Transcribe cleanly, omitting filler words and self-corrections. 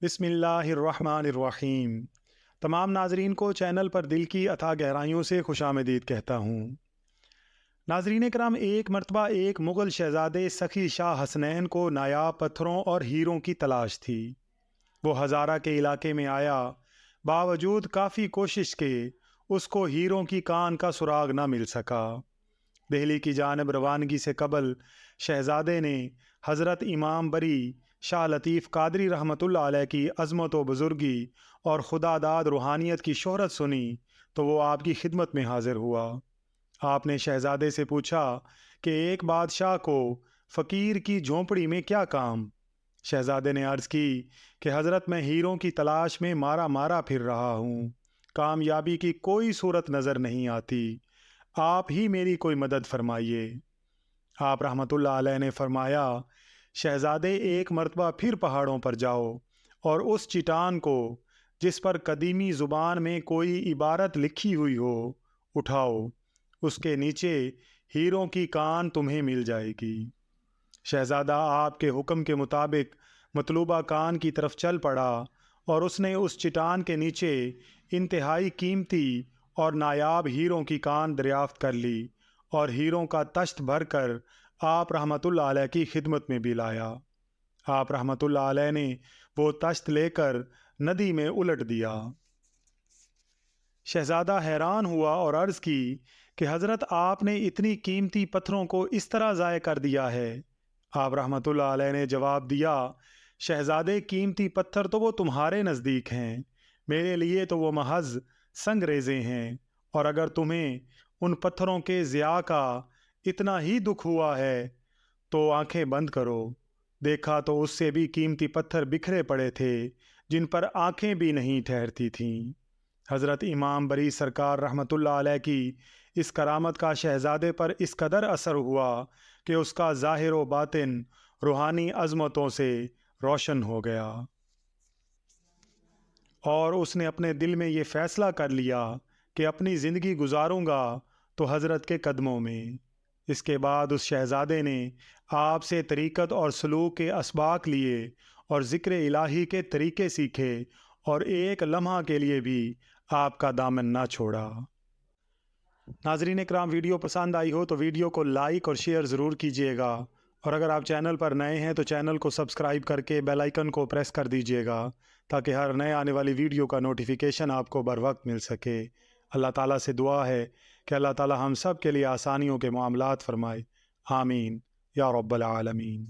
बिस्मिल्लाहिर्रहमानिर्रहीम। तमाम नाजरीन को चैनल पर दिल की अथाह गहराइयों से खुशामदीद कहता हूँ। नाजरीन कराम, एक मरतबा एक मुग़ल शहज़ादे सखी शाह हसनैन को नायाब पत्थरों और हीरों की तलाश थी। वो हज़ारा के इलाके में आया, बावजूद काफ़ी कोशिश के उसको हीरों की कान का सुराग न मिल सका। दिल्ली की जानब रवानगी से कबल शहज़ादे ने हज़रत इमाम बरी शाह लतीफ़ कादरी रहमतुल्लाह अलैह की अज़मत व बुज़ुर्गी और खुदादाद रूहानियत की शोहरत सुनी तो वो आपकी खिदमत में हाजिर हुआ। आपने शहज़ादे से पूछा कि एक बादशाह को फ़कीर की झोंपड़ी में क्या काम। शहज़ादे ने अर्ज़ की कि हज़रत, मैं हीरों की तलाश में मारा मारा फिर रहा हूँ, कामयाबी की कोई सूरत नज़र नहीं आती, आप ही मेरी कोई मदद फरमाइए। आप रहमतुल्लाह अलैह ने फरमाया, शहज़ादे, एक मरतबा फिर पहाड़ों पर जाओ और उस चट्टान को जिस पर कदीमी ज़ुबान में कोई इबारत लिखी हुई हो उठाओ, उसके नीचे हीरों की कान तुम्हें मिल जाएगी। शहज़ादा आपके हुक्म के मुताबिक मतलूबा कान की तरफ चल पड़ा और उसने उस चट्टान के नीचे इंतहाई कीमती और नायाब हीरों की कान दरियाफ्त कर ली और हीरों का तश्त भरकर आप रहमतुल्लाह अलैह की खिदमत में भी लाया। आप रहमतुल्लाह अलैह ने वो तश्त लेकर नदी में उलट दिया। शहज़ादा हैरान हुआ और अर्ज़ की कि हज़रत, आपने इतनी कीमती पत्थरों को इस तरह ज़ाय कर दिया है। आप रहमतुल्लाह अलैह ने जवाब दिया, शहज़ादे, कीमती पत्थर तो वो तुम्हारे नज़दीक हैं, मेरे लिए तो वो महज संगरेज़े हैं, और अगर तुम्हें उन पत्थरों के ज़िया का इतना ही दुख हुआ है तो आंखें बंद करो। देखा तो उससे भी कीमती पत्थर बिखरे पड़े थे जिन पर आंखें भी नहीं ठहरती थीं। हज़रत इमाम बरी सरकार रहमतुल्लाह अलैह की इस करामत का शहज़ादे पर इस कदर असर हुआ कि उसका ज़ाहिर व बातिन रूहानी अज़मतों से रोशन हो गया और उसने अपने दिल में ये फ़ैसला कर लिया कि अपनी ज़िंदगी गुजारूंगा तो हज़रत के कदमों में। इसके बाद उस शहज़ादे ने आपसे तरीक़त और सलूक के असबाक लिए और ज़िक्र इलाही के तरीक़े सीखे और एक लम्हा के लिए भी आपका दामन ना छोड़ा। नाज़रीन इकराम, वीडियो पसंद आई हो तो वीडियो को लाइक और शेयर ज़रूर कीजिएगा, और अगर आप चैनल पर नए हैं तो चैनल को सब्सक्राइब करके बेल आइकन को प्रेस कर दीजिएगा ताकि हर नए आने वाली वीडियो का नोटिफिकेशन आपको बर वक्त मिल सके। अल्लाह ताला से दुआ है कि अल्लाह ताला हम सब के लिए आसानियों के मामलात फरमाए। आमीन या रब्बल आलमीन।